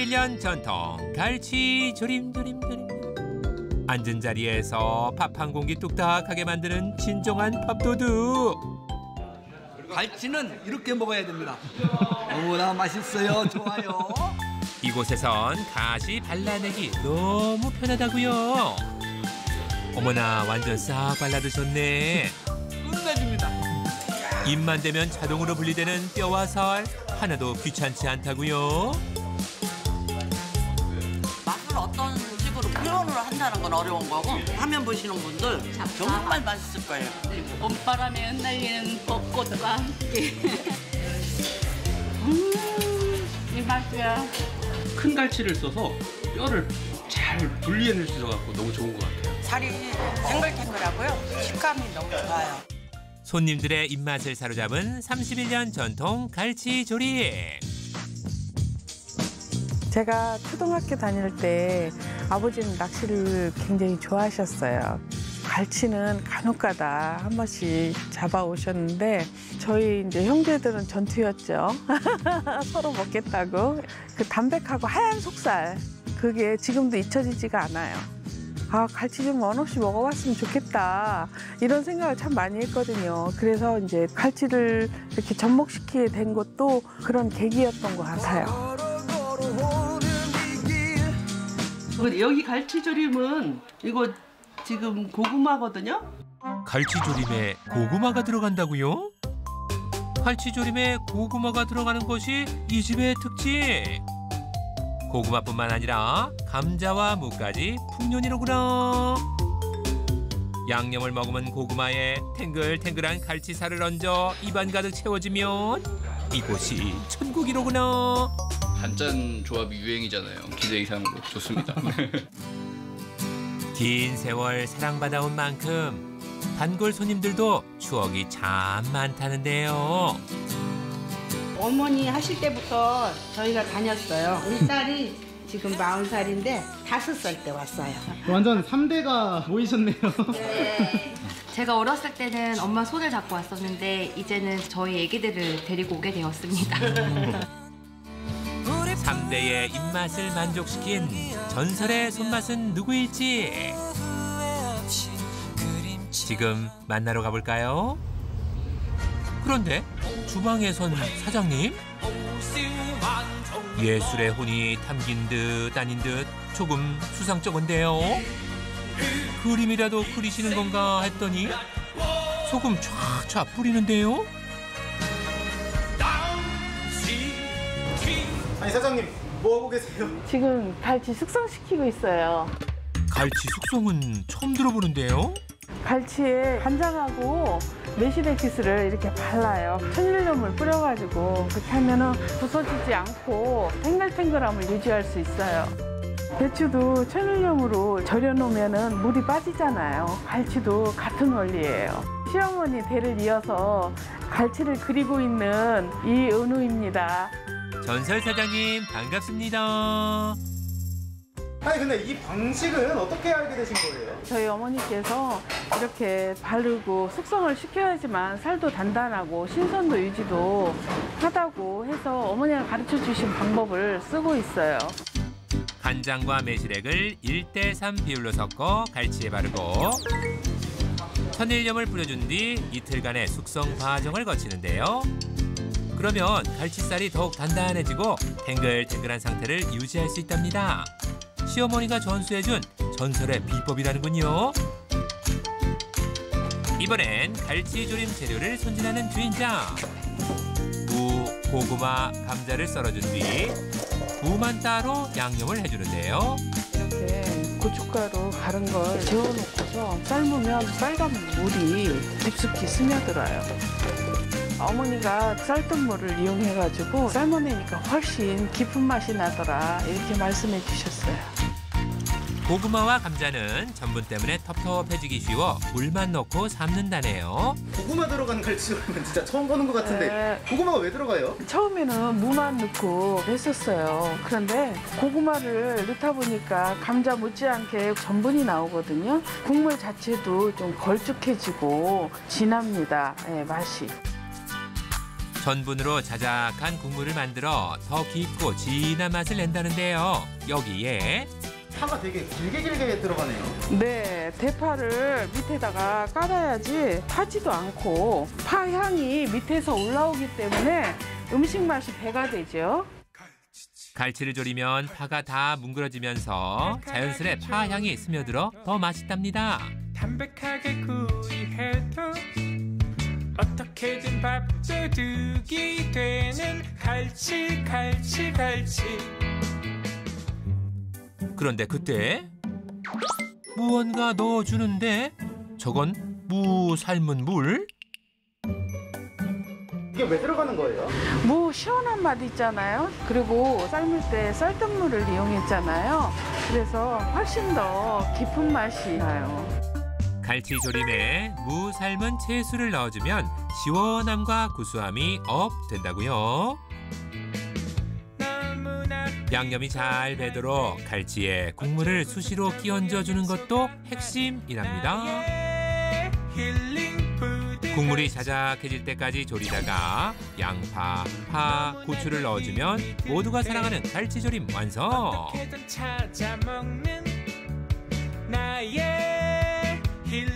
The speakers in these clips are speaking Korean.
31년 전통 갈치 조림. 앉은 자리에서 밥 한 공기 뚝딱하게 만드는 진정한 밥도둑. 갈치는 이렇게 먹어야 됩니다. 너무나 맛있어요. 좋아요. 이곳에선 가시 발라내기 너무 편하다고요. 어머나 완전 싹 발라드셨네. 끝내줍니다. 입만 대면 자동으로 분리되는 뼈와 살 하나도 귀찮지 않다고요. 맛을 어떤 식으로 표현을 한다는 건 어려운 거고 화면 보시는 분들 정말 맛있을 거예요. 봄바람에 흩날리는 벚꽃과 함께 이 맛이야. 큰 갈치를 써서 뼈를 잘 분리해낼 수 있어서 너무 좋은 것 같아요. 살이 탱글탱글하고요. 식감이 너무 좋아요. 손님들의 입맛을 사로잡은 31년 전통 갈치 조림. 제가 초등학교 다닐 때 아버지는 낚시를 굉장히 좋아하셨어요. 갈치는 간혹가다 한 번씩 잡아오셨는데 저희 이제 형제들은 전투였죠. 서로 먹겠다고. 그 담백하고 하얀 속살 그게 지금도 잊혀지지가 않아요. 아, 갈치 좀 원 없이 먹어봤으면 좋겠다 이런 생각을 참 많이 했거든요. 그래서 이제 갈치를 이렇게 접목시키게 된 것도 그런 계기였던 것 같아요. 여기 갈치조림은 이거 지금 고구마거든요. 갈치조림에 고구마가 들어간다고요? 갈치조림에 고구마가 들어가는 것이 이 집의 특징. 고구마뿐만 아니라 감자와 무까지 풍년이로구나. 양념을 머금은 고구마에 탱글탱글한 갈치살을 얹어 입안 가득 채워지면 이곳이 천국이로구나. 반찬 조합이 유행이잖아요. 기대 이상으로 좋습니다. 긴 세월 사랑받아온 만큼 단골 손님들도 추억이 참 많다는데요. 어머니 하실 때부터 저희가 다녔어요. 우리 딸이 지금 40살인데 5살 때 왔어요. 완전 3대가 모이셨네요. 네. 제가 어렸을 때는 엄마 손을 잡고 왔었는데 이제는 저희 애기들을 데리고 오게 되었습니다. 3대의 입맛을 만족시킨 전설의 손맛은 누구일지 지금 만나러 가볼까요? 그런데 주방에 선 사장님? 예술의 혼이 담긴 듯 아닌 듯 조금 수상쩍은데요. 그림이라도 그리시는 건가 했더니 소금 촤촤 뿌리는데요. 아니 사장님 뭐 하고 계세요? 지금 갈치 숙성시키고 있어요. 갈치 숙성은 처음 들어보는데요. 갈치에 간장하고 매실액기스를 이렇게 발라요. 천일염을 뿌려가지고 그렇게 하면은 부서지지 않고 탱글탱글함을 유지할 수 있어요. 배추도 천일염으로 절여놓으면은 물이 빠지잖아요. 갈치도 같은 원리예요. 시어머니 대를 이어서 갈치를 그리고 있는 이은우입니다. 전설 사장님 반갑습니다. 아니 근데 이 방식은 어떻게 알게 되신 거예요? 저희 어머니께서 이렇게 바르고 숙성을 시켜야지만 살도 단단하고 신선도 유지도 하다고 해서 어머니가 가르쳐 주신 방법을 쓰고 있어요. 간장과 매실액을 1대3 비율로 섞어 갈치에 바르고 천일염을 뿌려준 뒤 이틀간의 숙성 과정을 거치는데요. 그러면 갈치살이 더욱 단단해지고 탱글탱글한 상태를 유지할 수 있답니다. 시어머니가 전수해준 전설의 비법이라는군요. 이번엔 갈치조림 재료를 손질하는 주인장. 무, 고구마, 감자를 썰어준 뒤 무만 따로 양념을 해주는데요. 이렇게 고춧가루 갈은 걸 재워놓고서 삶으면 빨간 물이 깊숙이 스며들어요. 어머니가 쌀뜨 물을 이용해가지고 삶아내니까 훨씬 깊은 맛이 나더라 이렇게 말씀해 주셨어요. 고구마와 감자는 전분 때문에 텁텁해지기 쉬워 물만 넣고 삶는다네요. 고구마 들어간 갈치조림은 진짜 처음 보는 것 같은데 네. 고구마가 왜 들어가요? 처음에는 무만 넣고 했었어요. 그런데 고구마를 넣다 보니까 감자 못지않게 전분이 나오거든요. 국물 자체도 좀 걸쭉해지고 진합니다. 네, 맛이. 전분으로 자작한 국물을 만들어 더 깊고 진한 맛을 낸다는데요. 여기에 파가 되게 길게 들어가네요. 네, 대파를 밑에다가 깔아야지 타지도 않고 파 향이 밑에서 올라오기 때문에 음식 맛이 배가 되죠. 갈치를 졸이면 파가 다 뭉그러지면서 자연스레 파 향이 스며들어 더 맛있답니다. 담백하게 구이해도 어떻게든 밥도둑이 되는 갈치. 그런데 그때 무언가 넣어주는데 저건 무 삶은 물? 이게 왜 들어가는 거예요? 무 시원한 맛 있잖아요. 그리고 삶을 때 쌀뜨물을 이용했잖아요. 그래서 훨씬 더 깊은 맛이 나요. 갈치 조림에 무 삶은 채수를 넣어주면 시원함과 구수함이 업 된다고요. 양념이 잘 배도록 갈치에 국물을 수시로 끼얹어 주는 것도 핵심이랍니다. 국물이 자작해질 때까지 졸이다가 양파, 파, 고추를 넣어주면 모두가 사랑하는 갈치조림 완성!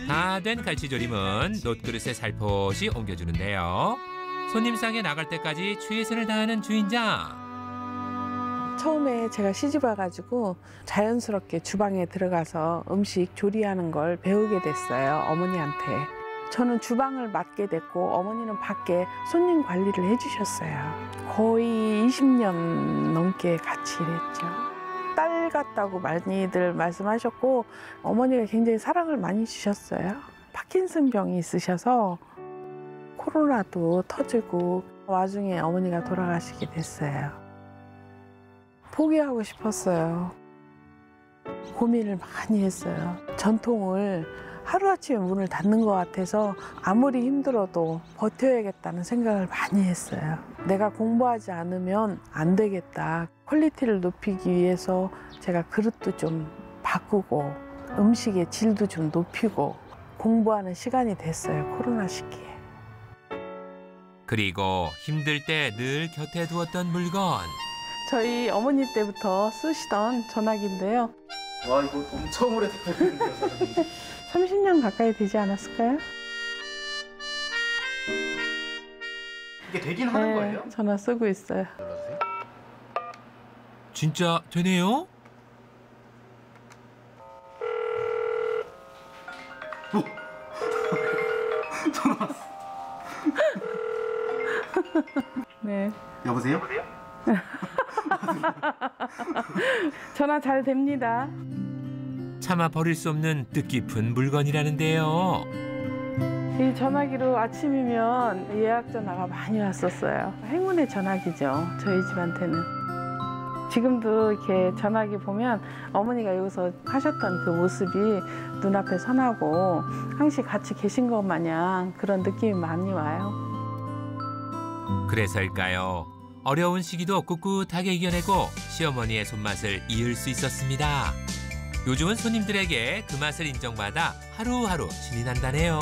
다 된 갈치조림은 놋그릇에 살포시 옮겨주는데요. 손님상에 나갈 때까지 최선을 다하는 주인장. 처음에 제가 시집 와가지고 자연스럽게 주방에 들어가서 음식 조리하는 걸 배우게 됐어요, 어머니한테. 저는 주방을 맡게 됐고 어머니는 밖에 손님 관리를 해주셨어요. 거의 20년 넘게 같이 일했죠. 딸 같다고 많이들 말씀하셨고 어머니가 굉장히 사랑을 많이 주셨어요. 파킨슨 병이 있으셔서 코로나도 터지고 와중에 어머니가 돌아가시게 됐어요. 포기하고 싶었어요. 고민을 많이 했어요. 전통을 하루아침에 문을 닫는 것 같아서 아무리 힘들어도 버텨야겠다는 생각을 많이 했어요. 내가 공부하지 않으면 안 되겠다. 퀄리티를 높이기 위해서 제가 그릇도 좀 바꾸고 음식의 질도 좀 높이고 공부하는 시간이 됐어요, 코로나 시기에. 그리고 힘들 때 늘 곁에 두었던 물건. 저희 어머니 때부터 쓰시던 전화기인데요. 와, 이거 엄청 오래 됐는데요, 30년 가까이 되지 않았을까요? 이게 되긴 하는 거예요? 전화 쓰고 있어요. 진짜 되네요? 전화 왔어. 네. 여보세요? 전화 잘 됩니다. 차마 버릴 수 없는 뜻깊은 물건이라는데요. 이 전화기로 아침이면 예약 전화가 많이 왔었어요. 행운의 전화기죠, 저희 집한테는. 지금도 이렇게 전화기 보면 어머니가 여기서 하셨던 그 모습이 눈앞에 선하고 항상 같이 계신 것 마냥 그런 느낌이 많이 와요. 그래서일까요? 어려운 시기도 꿋꿋하게 이겨내고 시어머니의 손맛을 이을 수 있었습니다. 요즘은 손님들에게 그 맛을 인정받아 하루하루 신이 난다네요.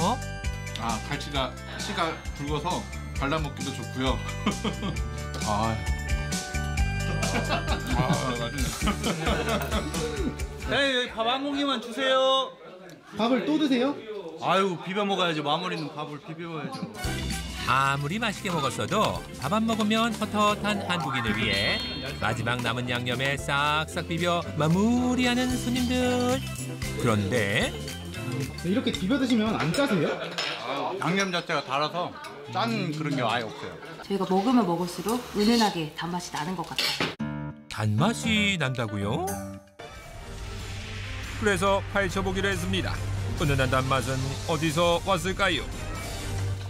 아, 갈치가 씨가 굵어서 발라먹기도 좋고요. 네, 여기 밥 한 공기만 주세요. 밥을 또 드세요? 아유, 비벼 먹어야죠. 마무리는 밥을 비벼 먹어야죠. 아무리 맛있게 먹었어도 밥 안 먹으면 헛헛한 한국인을 위해 마지막 남은 양념에 싹싹 비벼 마무리하는 손님들. 그런데 이렇게 비벼 드시면 안 짜세요? 양념 자체가 달아서 짠 그런 게 아예 없어요. 저희가 먹으면 먹을수록 은은하게 단맛이 나는 것 같아요. 단맛이 난다고요? 그래서 파헤쳐보기로 했습니다. 은은한 단맛은 어디서 왔을까요?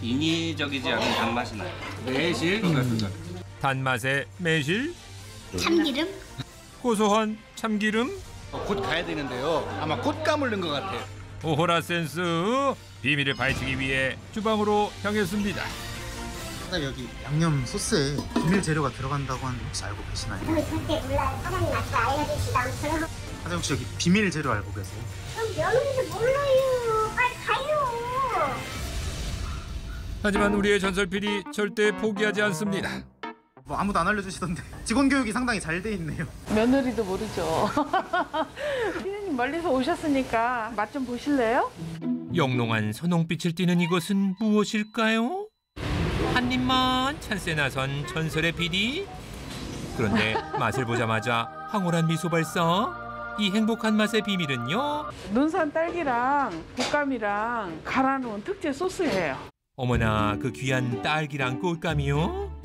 인위적이지 않은 단맛이 나요. 매실. 단맛의 매실? 참기름? 고소한 참기름? 곧 가야 되는데요. 아마 꽃감을 넣은 것 같아요. 오호라 센스! 비밀을 밝히기 위해 주방으로 향했습니다. 사장님, 여기 양념 소스에 비밀 재료가 들어간다고 하는데 혹시 알고 계시나요? 절대 몰라요. 사장님 나한테 알려주시지 않고요. 사장님, 혹시 여기 비밀 재료 알고 계세요? 그럼 며느리도 몰라요. 빨리 가요. 하지만 우리의 전설 PD 절대 포기하지 않습니다. 뭐 아무도 안 알려주시던데 직원 교육이 상당히 잘 돼 있네요. 며느리도 모르죠. 피디님 멀리서 오셨으니까 맛 좀 보실래요? 영롱한 선홍빛을 띠는 이것은 무엇일까요? 한 입만 찬스에 나선 전설의 PD. 그런데 맛을 보자마자 황홀한 미소 발사. 이 행복한 맛의 비밀은요? 논산 딸기랑 곶감이랑 갈아 놓은 특제 소스예요. 어머나, 그 귀한 딸기랑 꽃감이요?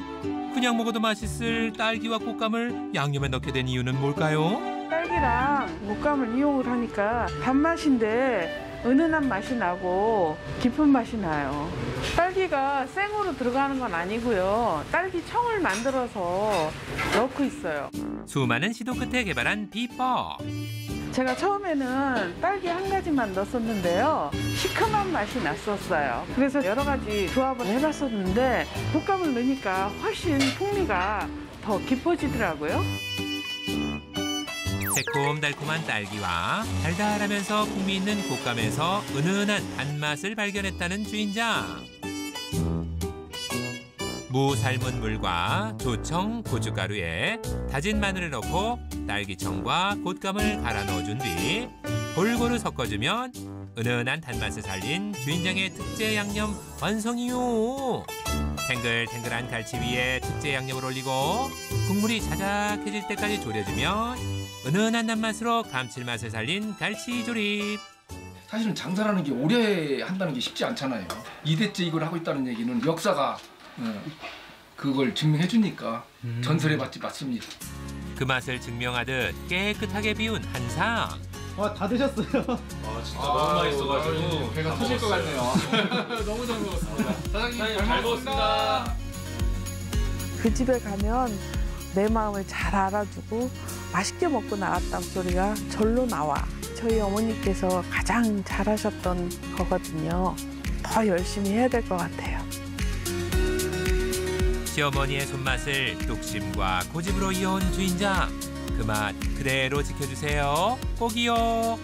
그냥 먹어도 맛있을 딸기와 꽃감을 양념에 넣게 된 이유는 뭘까요? 딸기랑 곶감을 이용을 하니까 단맛인데 은은한 맛이 나고 깊은 맛이 나요. 딸기가 생으로 들어가는 건 아니고요. 딸기 청을 만들어서 넣고 있어요. 수많은 시도 끝에 개발한 비법. 제가 처음에는 딸기 한 가지만 넣었었는데요. 시큼한 맛이 났었어요. 그래서 여러 가지 조합을 해봤었는데 곶감을 넣으니까 훨씬 풍미가 더 깊어지더라고요. 새콤달콤한 딸기와 달달하면서 풍미 있는 곶감에서 은은한 단맛을 발견했다는 주인장. 무 삶은 물과 조청, 고춧가루에 다진 마늘을 넣고 딸기청과 곶감을 갈아 넣어준 뒤 골고루 섞어주면 은은한 단맛을 살린 주인장의 특제 양념 완성이요. 탱글탱글한 갈치 위에 특제 양념을 올리고 국물이 자작해질 때까지 졸여주면 은은한 단맛으로 감칠맛을 살린 갈치 조림. 사실은 장사라는 게 오래 한다는 게 쉽지 않잖아요. 2대째 이걸 하고 있다는 얘기는 역사가 그걸 증명해 주니까 전설의 맛집 맞습니다. 그 맛을 증명하듯 깨끗하게 비운 한상. 와, 다 드셨어요? 진짜 너무 맛있어가지고 배가 터질 것 같네요. 너무 잘 먹었습니다. 사장님 잘 먹었습니다. 그 집에 가면 내 마음을 잘 알아주고 맛있게 먹고 나왔다는 소리가 절로 나와. 저희 어머니께서 가장 잘하셨던 거거든요. 더 열심히 해야 될 것 같아요. 시어머니의 손맛을 뚝심과 고집으로 이어온 주인장. 그 맛 그대로 지켜주세요. 꼭이요.